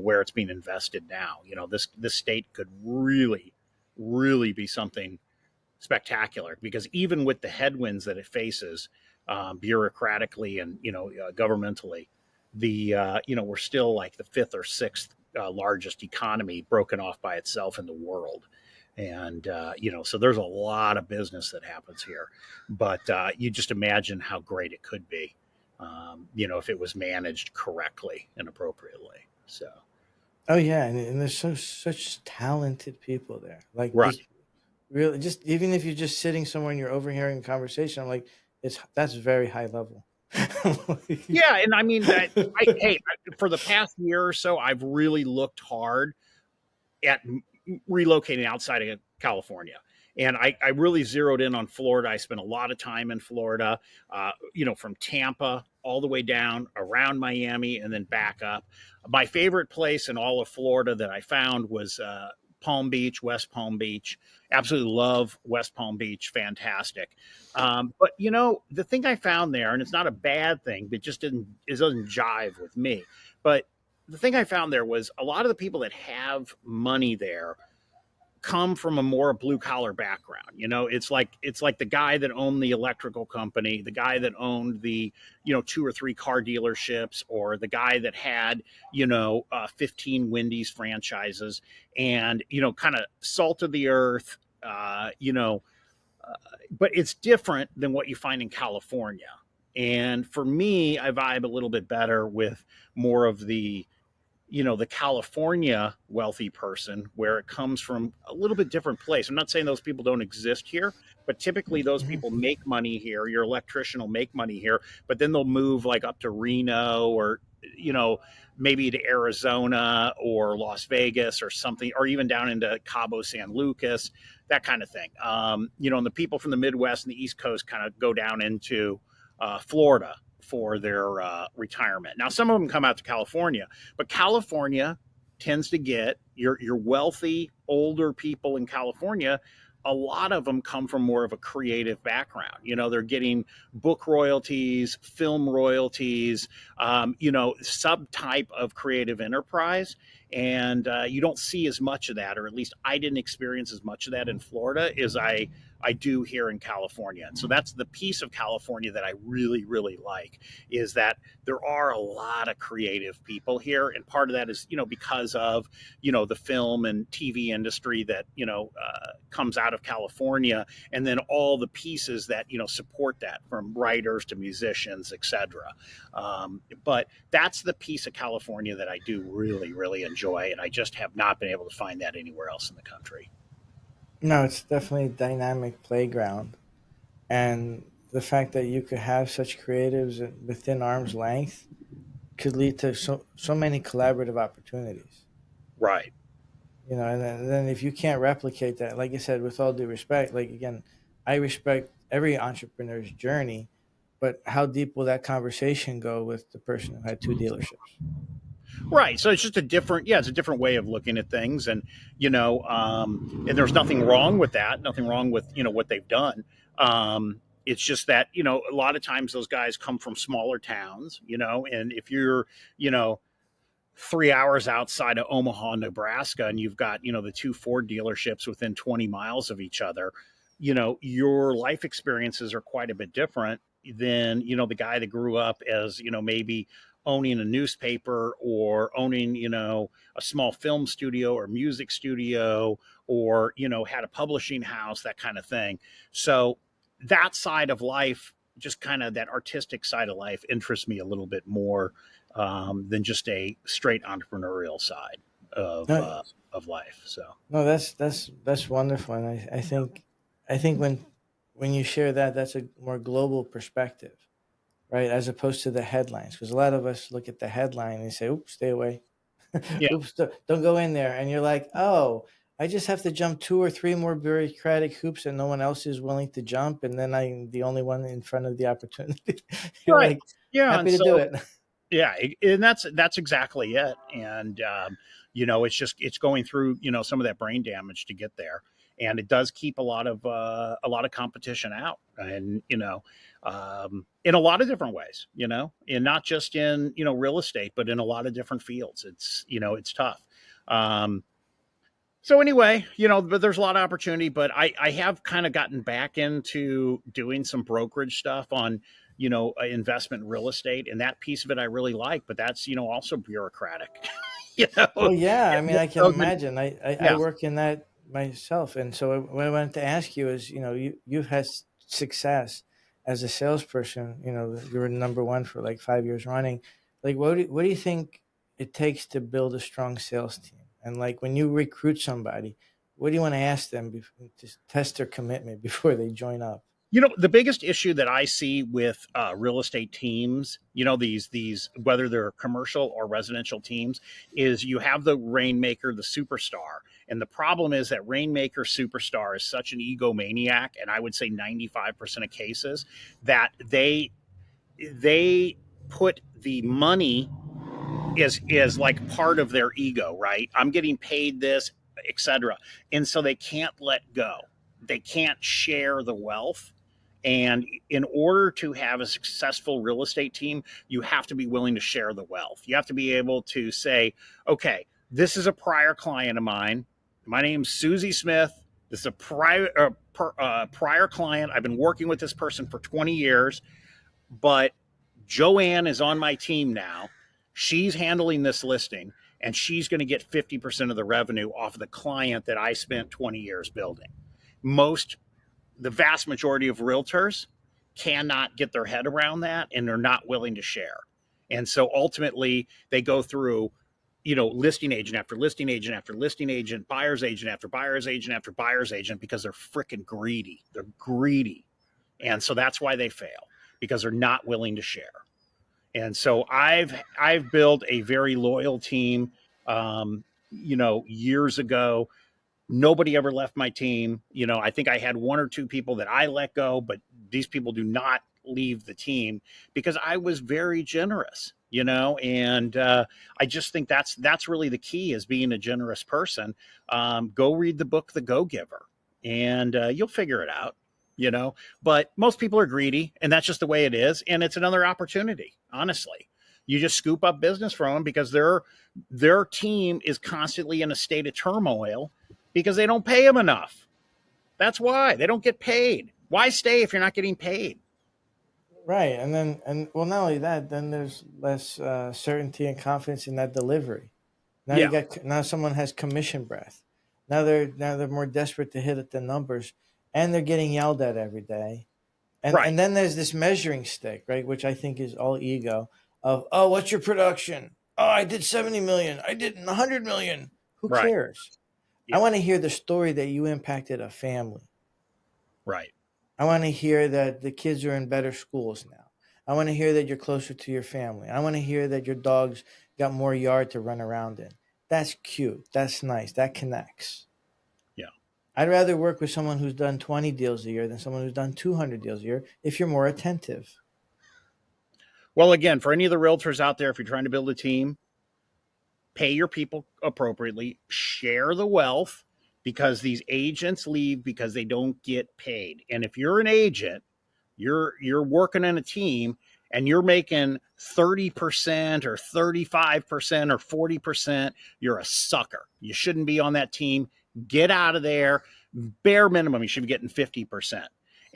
where it's being invested now. This state could really, really be something spectacular because even with the headwinds that it faces, bureaucratically and governmentally, the we're still like the fifth or sixth largest economy broken off by itself in the world. And so there's a lot of business that happens here, but you just imagine how great it could be, if it was managed correctly and appropriately. So Oh yeah, and there's such talented people there. Like right. just really, just even if you're just sitting somewhere and you're overhearing a conversation, I'm like, that's very high level. Yeah, and I mean that. For the past year or so, I've really looked hard at relocating outside of California. And I really zeroed in on Florida. I spent a lot of time in Florida, from Tampa all the way down around Miami and then back up. My favorite place in all of Florida that I found was Palm Beach, West Palm Beach. Absolutely love West Palm Beach. Fantastic. But the thing I found there, and it's not a bad thing, but it doesn't jive with me. But the thing I found there was a lot of the people that have money there come from a more blue collar background. It's like the guy that owned the electrical company, the guy that owned the 2 or 3 car dealerships, or the guy that had 15 Wendy's franchises, and kind of salt of the earth. But it's different than what you find in California. And for me, I vibe a little bit better with more of the California wealthy person, where it comes from a little bit different place. I'm not saying those people don't exist here, but typically those Mhm. people make money here. Your electrician will make money here, but then they'll move like up to Reno, or you know maybe to Arizona or Las Vegas or something, or even down into Cabo San Lucas, that kind of thing. And the people from the Midwest and the East Coast kind of go down into Florida for their retirement. Now, some of them come out to California, but California tends to get your wealthy older people in California. A lot of them come from more of a creative background. They're getting book royalties, film royalties, subtype of creative enterprise. And you don't see as much of that, or at least I didn't experience as much of that in Florida as I do here in California. And so that's the piece of California that I really, really like, is that there are a lot of creative people here. And part of that is, because of, the film and TV industry that, comes out of California, and then all the pieces that, support that, from writers to musicians, etc. But that's the piece of California that I do really, really enjoy. And I just have not been able to find that anywhere else in the country. No, it's definitely a dynamic playground, and the fact that you could have such creatives within arm's length could lead to so many collaborative opportunities. Right. And then if you can't replicate that, like I said, with all due respect, like again, I respect every entrepreneur's journey, but how deep will that conversation go with the person who had 2 dealerships? Right. So it's just it's a different way of looking at things. And, and there's nothing wrong with that, nothing wrong with, what they've done. It's just that, a lot of times those guys come from smaller towns, and if you're, you know, 3 hours outside of Omaha, Nebraska, and you've got, the 2 Ford dealerships within 20 miles of each other, your life experiences are quite a bit different than, the guy that grew up as, maybe owning a newspaper, or owning, a small film studio or music studio, or, had a publishing house, that kind of thing. So that side of life, just kind of that artistic side of life, interests me a little bit more than just a straight entrepreneurial side of No, uh, of life. So no, that's wonderful, and I think when you share that, that's a more global perspective, right? As opposed to the headlines, because a lot of us look at the headline and say, "Oops, stay away." yeah, Oops, don't go in there. And you're like, oh, I just have to jump 2 or 3 more bureaucratic hoops and no one else is willing to jump. And then I'm the only one in front of the opportunity. You're right, like, yeah, and happy to do so it. Yeah, and that's exactly it. And it's going through some of that brain damage to get there, and it does keep a lot of competition out, and in a lot of different ways, and not just in real estate, but in a lot of different fields. It's tough. Um, so anyway, but there's a lot of opportunity, but I have kind of gotten back into doing some brokerage stuff on, investment in real estate. And that piece of it I really like, but that's, also bureaucratic, you know, Well, yeah, I mean, more I can so than, imagine. I yeah. work in that myself, and so what I wanted to ask you is, you've had success as a salesperson. You were number one for like 5 years running. Like, what do you think it takes to build a strong sales team? And like when you recruit somebody, what do you want to ask them to test their commitment before they join up? The biggest issue that I see with real estate teams, these whether they're commercial or residential teams, is you have the rainmaker, the superstar, and the problem is that rainmaker superstar is such an egomaniac, and I would say 95% of cases that they put the money is like part of their ego, right? I'm getting paid this, etc. And so they can't let go. They can't share the wealth. And in order to have a successful real estate team, you have to be willing to share the wealth. You have to be able to say, okay, this is a prior client of mine. My name's Susie Smith. This is a prior client. I've been working with this person for 20 years, but Joanne is on my team now. She's handling this listing, and she's going to get 50% of the revenue off of the client that I spent 20 years building. The vast majority of realtors cannot get their head around that, and they're not willing to share. And so ultimately, they go through, listing agent after listing agent after listing agent, buyer's agent after buyer's agent after buyer's agent, because they're freaking greedy. They're greedy. And so that's why they fail, because they're not willing to share. And so I've built a very loyal team. Years ago, nobody ever left my team. I think I had one or two people that I let go, but these people do not leave the team because I was very generous. And I just think that's really the key, is being a generous person. Go read the book, The Go Giver, and you'll figure it out. But most people are greedy, and that's just the way it is. And it's another opportunity, honestly. You just scoop up business from them because their team is constantly in a state of turmoil because they don't pay them enough. That's why they don't get paid. Why stay if you're not getting paid? Right, and well, not only that, then there's less certainty and confidence in that delivery. Yeah, Now someone has commission breath. Now they're more desperate to hit at the numbers, and they're getting yelled at every day. And right. and then there's this measuring stick, right, which I think is all ego. Of, oh, what's your production? Oh, I did 70 million. I did 100 million. Who Right. cares? I Yeah. want to hear the story that you impacted a family. Right. I want to hear that the kids are in better schools now. I want to hear that you're closer to your family. I want to hear that your dog's got more yard to run around in. That's cute. That's nice. That connects. Yeah. I'd rather work with someone who's done 20 deals a year than someone who's done 200 deals a year if you're more attentive. Well, again, for any of the realtors out there, if you're trying to build a team, pay your people appropriately, share the wealth, because these agents leave because they don't get paid. And if you're an agent, you're working in a team and you're making 30% or 35% or 40%, you're a sucker. You shouldn't be on that team. Get out of there. Bare minimum, you should be getting 50%.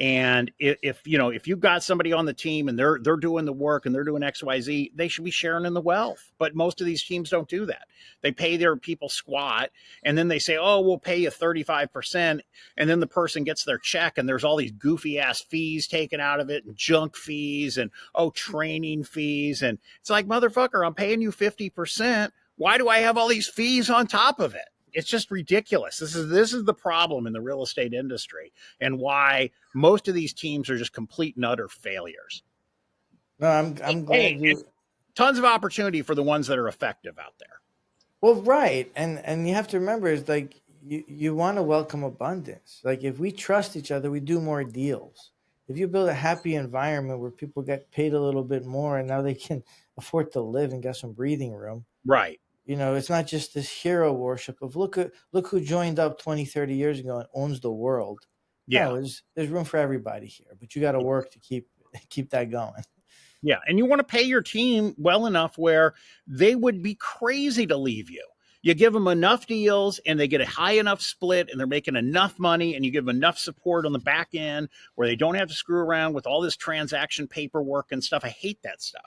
And if you've got somebody on the team and they're doing the work and they're doing XYZ, they should be sharing in the wealth. But most of these teams don't do that. They pay their people squat, and then they say, "Oh, we'll pay you 35%." And then the person gets their check and there's all these goofy ass fees taken out of it, and junk fees, and training fees. And it's like, motherfucker, I'm paying you 50%. Why do I have all these fees on top of it? It's just ridiculous. This is the problem in the real estate industry, and why most of these teams are just complete and utter failures. No, I'm Hey, glad and you. tons of opportunity for the ones that are effective out there. Well, right, and you have to remember is like you want to welcome abundance. Like if we trust each other, we do more deals. if you build a happy environment where people get paid a little bit more and now they can afford to live and get some breathing room, Right. it's not just this hero worship of look who joined up 20, 30 years ago and owns the world. Yeah. No, there's room for everybody here, but you got to work to keep that going. Yeah. And you want to pay your team well enough where they would be crazy to leave you. You give them enough deals and they get a high enough split and they're making enough money, and you give them enough support on the back end where they don't have to screw around with all this transaction paperwork and stuff. I hate that stuff.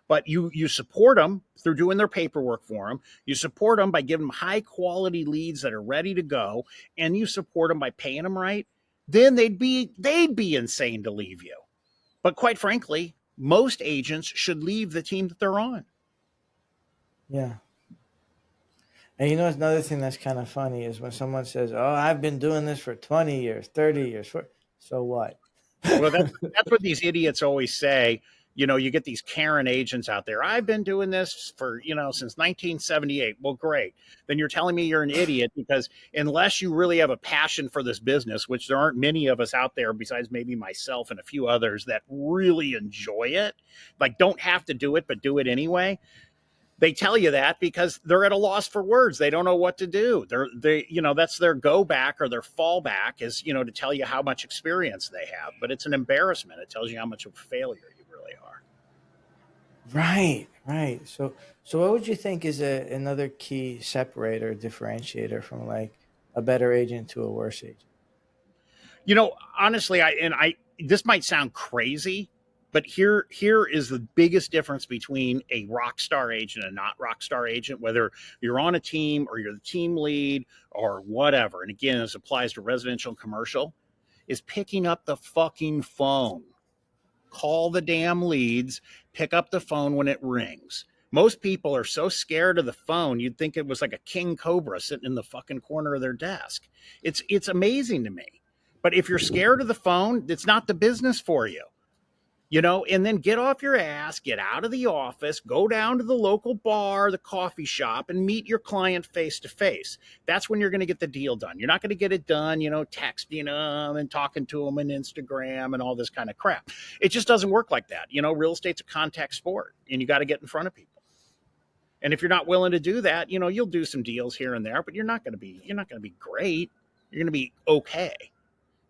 But you support them through doing their paperwork for them. You support them by giving them high quality leads that are ready to go, and you support them by paying them right. Then they'd be insane to leave you. But quite frankly, most agents should leave the team that they're on. Yeah. And another thing that's kind of funny is when someone says, "Oh, I've been doing this for 20 years, 30 years." So what? Well, that's what these idiots always say. You get these Karen agents out there. I've been doing this for, since 1978. Well, great. Then you're telling me you're an idiot, because unless you really have a passion for this business, which there aren't many of us out there besides maybe myself and a few others that really enjoy it, like don't have to do it, but do it anyway. They tell you that because they're at a loss for words. They don't know what to do. That's their go back or their fallback is, to tell you how much experience they have. But it's an embarrassment. It tells you how much of a failure you really are. Right, right. So what would you think is another key separator, differentiator from like a better agent to a worse agent? Honestly, this might sound crazy, but here is the biggest difference between a rock star agent and a not rock star agent, whether you're on a team or you're the team lead or whatever. And again, this applies to residential and commercial, is picking up the fucking phone. Call the damn leads, pick up the phone when it rings. Most people are so scared of the phone, you'd think it was like a king cobra sitting in the fucking corner of their desk. It's amazing to me. But if you're scared of the phone, it's not the business for you. And then get off your ass, get out of the office, go down to the local bar, the coffee shop, and meet your client face to face. That's when you're going to get the deal done. You're not going to get it done, texting them and talking to them on Instagram and all this kind of crap. It just doesn't work like that. Real estate's a contact sport, and you got to get in front of people. And if you're not willing to do that, you'll do some deals here and there, but you're not going to be great. You're going to be okay.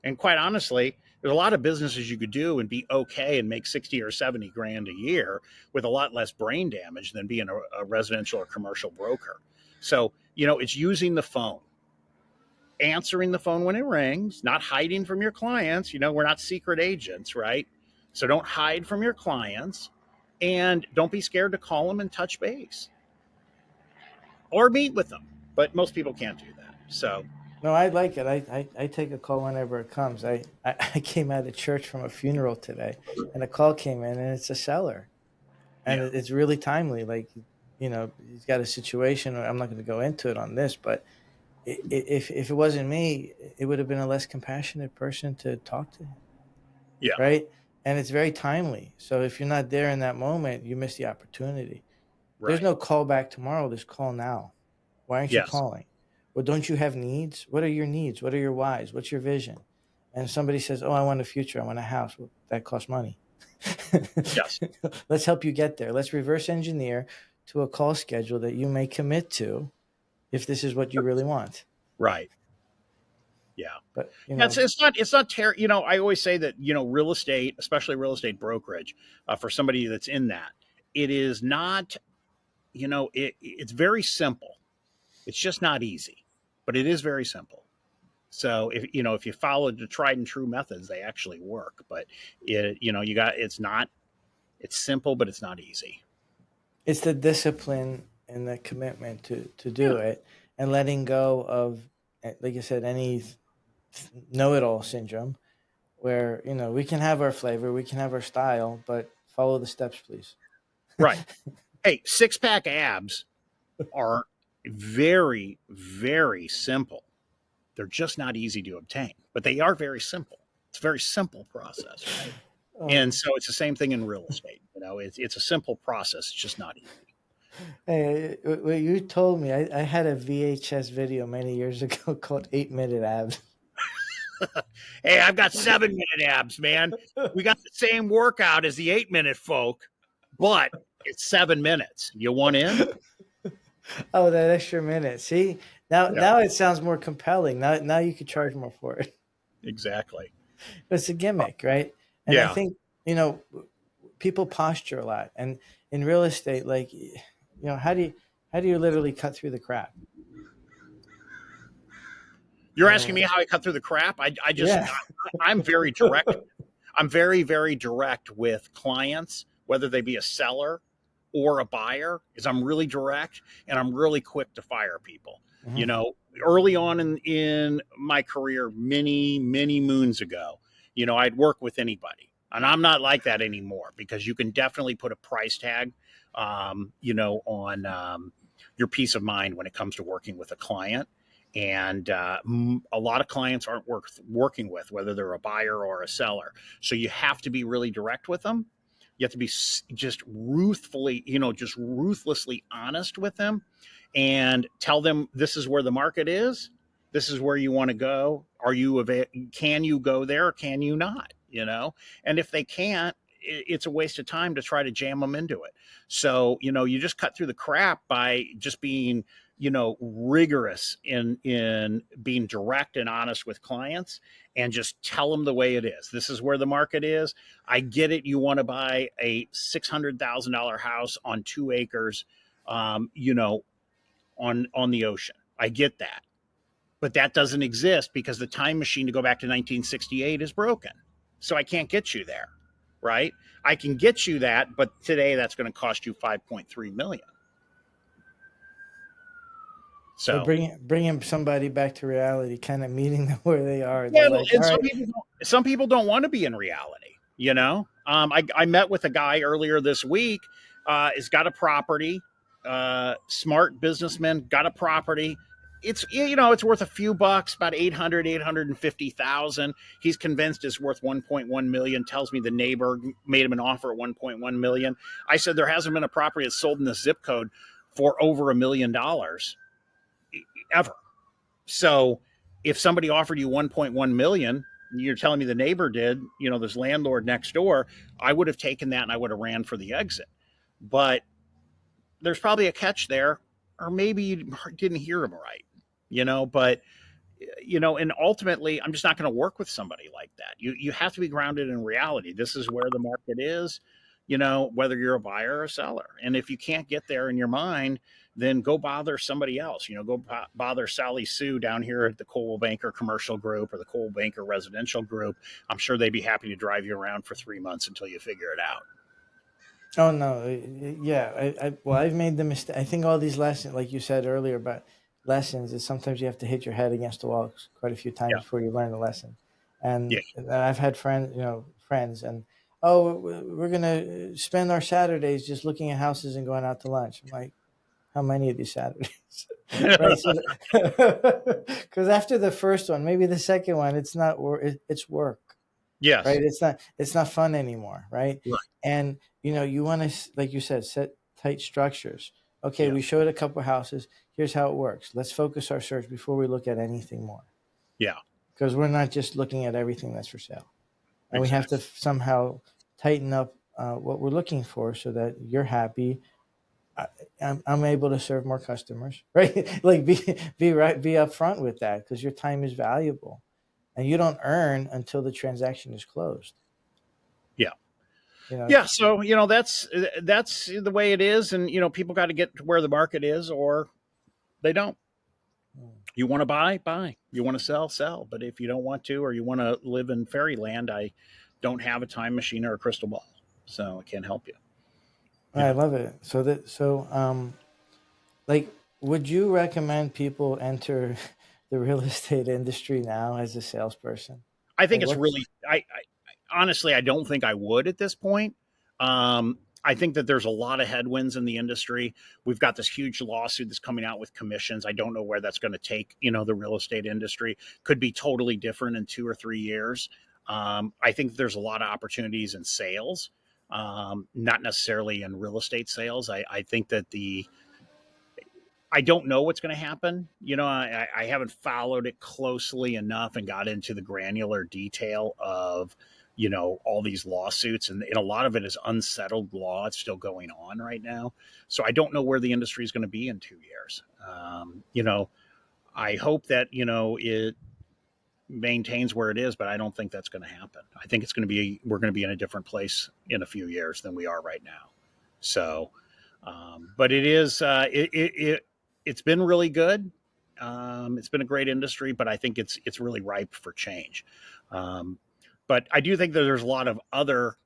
And quite honestly, there's a lot of businesses you could do and be okay and make 60 or 70 grand a year with a lot less brain damage than being a residential or commercial broker. So, it's using the phone, answering the phone when it rings, not hiding from your clients. We're not secret agents, right? So don't hide from your clients, and don't be scared to call them and touch base or meet with them. But most people can't do that. So No, I like it. I take a call whenever it comes. I came out of church from a funeral today, and a call came in, and it's a seller, and yeah, it's really timely. Like, he's got a situation. I'm not going to go into it on this, but if it wasn't me, it would have been a less compassionate person to talk to him, yeah, right? And it's very timely. So if you're not there in that moment, you miss the opportunity. There's right. no call back tomorrow. There's call now. Why aren't you Yes, calling? Well, don't you have needs? What are your needs? What are your whys? What's your vision? And somebody says, "Oh, I want a future. I want a house." Well, that costs money. yes, Let's help you get there. Let's reverse engineer to a call schedule that you may commit to if this is what you really want. right. Yeah. But, Yeah, it's not I always say that, real estate, especially real estate brokerage, for somebody that's in that, it is not, it's very simple. It's just not easy, but it is very simple. So if you follow the tried and true methods, they actually work. But it's simple, but it's not easy. it's the discipline and the commitment to Yeah. do it, and letting go of, like I said, any know-it-all syndrome where we can have our flavor, we can have our style, but follow the steps, please. Right. Hey, six pack abs are very, very simple. They're just not easy to obtain, but they are very simple. It's a very simple process, right? And Oh, so it's the same thing in real estate. It's a simple process. It's just not easy. hey, what you told me, I had a VHS video many years ago called 8 Minute Abs. Hey, I've got 7-minute abs, man. We got the same workout as the 8-minute folk, but it's 7 minutes. You want in? Oh, that extra minute. See, now Yeah, now it sounds more compelling. Now you could charge more for it. exactly. It's a gimmick, right? And I Yeah. think, you know, people posture a lot, and in real estate, like, how do you literally cut through the crap? You're You asking know, me how I cut through the crap? yeah. I'm very direct. I'm very, very direct with clients, whether they be a seller or a buyer, is I'm really direct and I'm really quick to fire people. You Mhm. know, early on in my career, many moons ago, I'd work with anybody. And I'm not like that anymore because you can definitely put a price tag, on your peace of mind when it comes to working with a client. And a lot of clients aren't worth working with, whether they're a buyer or a seller. So you have to be really direct with them. You have to be just just ruthlessly honest with them and tell them this is where the market is. This is where you want to go. Can you go there or can you not? And if they can't, it's a waste of time to try to jam them into it. So, you just cut through the crap by just being, rigorous in being direct and honest with clients and just tell them the way it is. This is where the market is. I get it. You want to buy a $600,000 house on 2 acres, on the ocean. I get that, but that doesn't exist because the time machine to go back to 1968 is broken. So I can't get you there, right? I can get you that, but today that's going to cost you 5.3 million. So So bringing somebody back to reality, kind of meeting them where they are. They're yeah, like, and all right. some people don't want to be in reality. I met with a guy earlier this week. Has got a property. Smart businessman, got a property. It's worth a few bucks, about 850,000. He's convinced it's worth 1.1 million. Tells me the neighbor made him an offer at 1.1 million. I said there hasn't been a property that's sold in this zip code for over $1 million ever. So if somebody offered you 1.1 million, you're telling me the neighbor did, this landlord next door, I would have taken that and I would have ran for the exit. But there's probably a catch there, or maybe you didn't hear him right, but and ultimately I'm just not going to work with somebody like that. You have to be grounded in reality. This is where the market is, whether you're a buyer or a seller. And if you can't get there in your mind, then go bother somebody else. Go bother Sally Sue down here at the Coldwell Banker Commercial Group or the Coldwell Banker Residential Group. I'm sure they'd be happy to drive you around for 3 months until you figure it out. Oh no, yeah. Well, I've made the mistake. I think all these lessons, like you said earlier about lessons, is sometimes you have to hit your head against the wall quite a few times Yeah, before you learn the lesson. yeah, And I've had friends, and oh, we're gonna spend our Saturdays just looking at houses and going out to lunch. I'm like, how many of these Saturdays, right? So, because after the first one, maybe the second one, it's not work. It's work, yes, right? It's not fun anymore, right? right, And you want to, like you said, set tight structures. Okay, yeah, we showed a couple houses. Here's how it works. Let's focus our search before we look at anything more, yeah, because we're not just looking at everything that's for sale, and we have to exactly. somehow tighten up what we're looking for so that you're happy. I, I'm able to serve more customers, right? Like be upfront with that because your time is valuable, and you don't earn until the transaction is closed. Yeah. You know, Yeah, so that's the way it is, and people got to get to where the market is, or they don't. You want to buy. You want to sell. But if you don't want to, or you want to live in fairyland, I don't have a time machine or a crystal ball, so I can't help you. You I know, love it. Like, would you recommend people enter the real estate industry now as a salesperson? I Like, think it's what's really. Honestly, I don't think I would at this point. I think that there's a lot of headwinds in the industry. We've got this huge lawsuit that's coming out with commissions. I don't know where that's going to take, the real estate industry. Could be totally different in 2 or 3 years. I think there's a lot of opportunities in sales, not necessarily in real estate sales. I think that I don't know what's going to happen. I haven't followed it closely enough and got into the granular detail of, all these lawsuits. And a lot of it is unsettled law. It's still going on right now. So I don't know where the industry is going to be in 2 years. I hope that, it maintains where it is, but I don't think that's going to happen. I think we're going to be in a different place in a few years than we are right now. So, but it is, it's been really good. It's been a great industry, but I think it's really ripe for change. Um, but I do think that there's a lot of other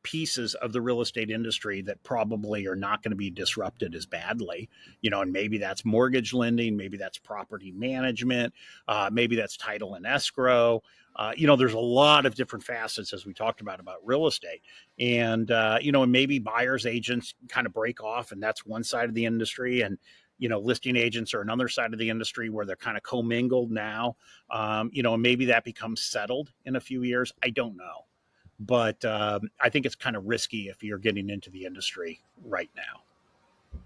pieces of the real estate industry that probably are not going to be disrupted as badly, and maybe that's mortgage lending, maybe that's property management, maybe that's title and escrow. There's a lot of different facets, as we talked about real estate, and maybe buyers agents kind of break off, and that's one side of the industry, and listing agents are another side of the industry where they're kind of commingled now. And maybe that becomes settled in a few years. I don't know. But I think it's kind of risky if you're getting into the industry right now.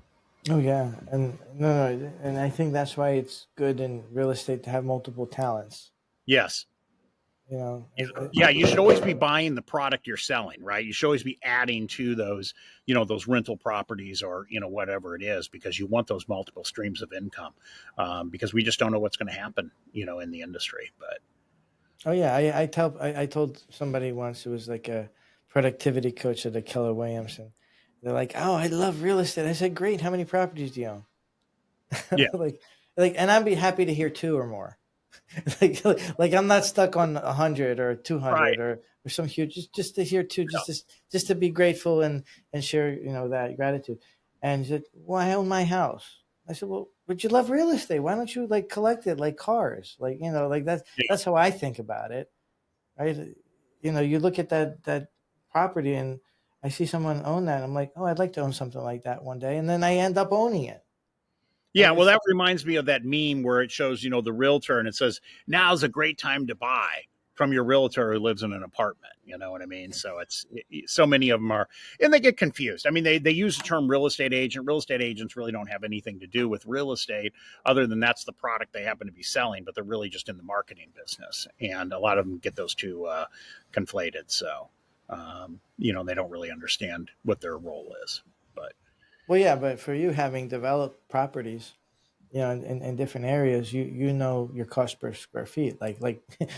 Oh yeah, and no, and I think that's why it's good in real estate to have multiple talents. Yes. You know, Yeah, you should always be buying the product you're selling, right? You should always be adding to those, those rental properties or, whatever it is, because you want those multiple streams of income, because we just don't know what's going to happen, in the industry. But oh yeah, I told somebody once, it was like a productivity coach at a Keller Williams, and they're like, "Oh, I love real estate." I said, "Great, how many properties do you own?" yeah, like, and I'd be happy to hear two or more. like I'm not stuck on 100 or 200 right. or some huge. Just to hear two, just to be grateful and share that gratitude. And he said, "Well, I own my house." I said, "Well, but you love real estate. Why don't you like collect it like cars? Like like Yeah. that's how I think about it, right? You look at that property and I see someone own that. I'm like, oh, I'd like to own something like that one day, and then I end up owning it. Yeah, Right? well, that reminds me of that meme where it shows, the realtor and it says, now's a great time to buy from your realtor who lives in an apartment. You know what I mean? So so many of them are, and they get confused. I mean, they use the term real estate agent. Real estate agents really don't have anything to do with real estate other than that's the product they happen to be selling, but they're really just in the marketing business. And a lot of them get those two conflated. So, they don't really understand what their role is. But Well, yeah, but for you having developed properties, in different areas, you know your cost per square feet. Like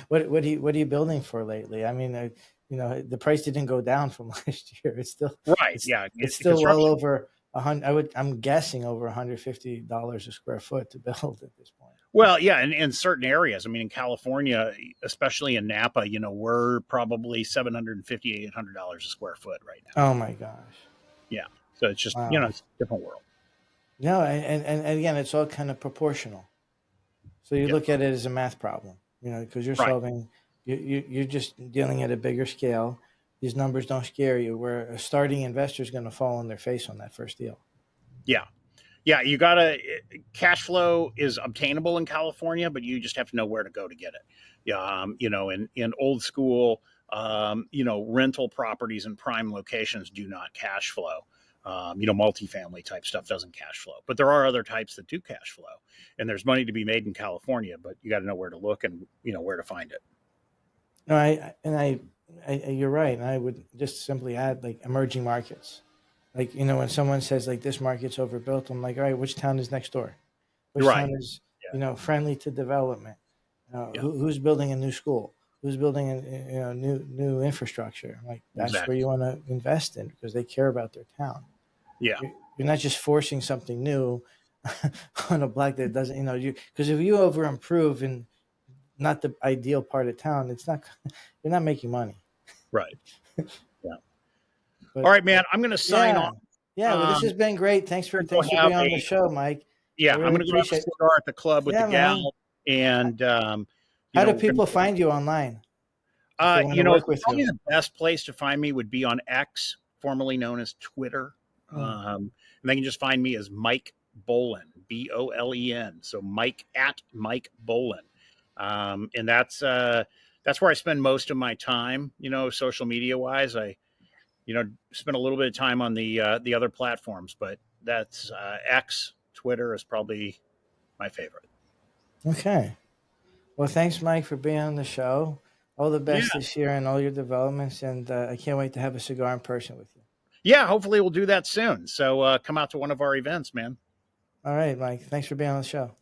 what are you building for lately? I mean, the price didn't go down from last year. It's still right. it's Yeah. it's still well Construction. over 100. I'm guessing over $150 a square foot to build at this point. Well, yeah, in certain areas. I mean, in California, especially in Napa, we're probably $750, $800 a square foot right now. Oh my gosh! Yeah. So it's just, Wow. it's a different world. No, and again, it's all kind of proportional. So you Yeah. look at it as a math problem, because you're Right. solving, you're just dealing at a bigger scale. These numbers don't scare you. Where a starting investor is going to fall on their face on that first deal. Yeah. Yeah. You got to, cash flow is obtainable in California, but you just have to know where to go to get it. Yeah. In old school, rental properties in prime locations do not cash flow. Multifamily type stuff doesn't cash flow, but there are other types that do cash flow, and there's money to be made in California, but you got to know where to look and where to find it. No, you're right. And I would just simply add like emerging markets. Like, when someone says like this market's overbuilt, I'm like, all right, which town is next door? Which Right. town is, Yeah. friendly to development? Yeah. Who's building a new school? Who's building new infrastructure? Like that's where Exactly. you want to invest in because they care about their town. Yeah. You're not just forcing something new on a block that doesn't, because if you over improve in not the ideal part of town, it's not, you're not making money. Right. Yeah. All But right, man. I'm going to sign yeah, off. yeah. Well, this Um, has been great. Thanks for I'm going thanks to for have being on the a show, Mike. I Yeah. I'm really going to go have a appreciate it. cigar at the club with the Yeah, man. gal, and How do we're going people to. find you online if they want to work with you? Probably the best place to find me would be on X, formerly known as Twitter. Hmm. And they can just find me as Mike Bolen, Bolen. So Mike at Mike Bolen. And that's where I spend most of my time, social media wise. I, spend a little bit of time on the other platforms, but that's X, Twitter is probably my favorite. Okay. Well, thanks, Mike, for being on the show. All the Yeah. best this year and all your developments, and I can't wait to have a cigar in person with you. Yeah. Hopefully we'll do that soon. So come out to one of our events, man. All right, Mike. Thanks for being on the show.